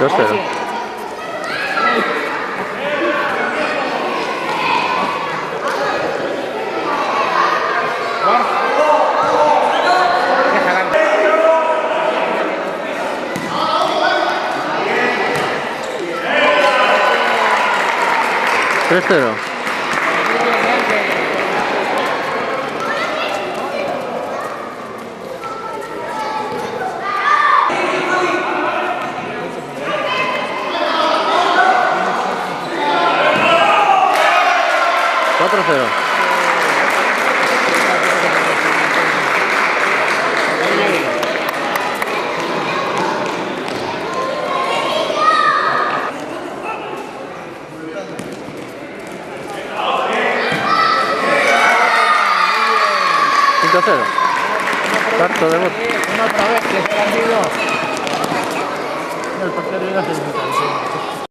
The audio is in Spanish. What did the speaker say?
2-0. ¿3-0? ¿4-0? ¿5-0? Cuarto de voto. Una otra vez, que se ha perdido. El portero iba a ser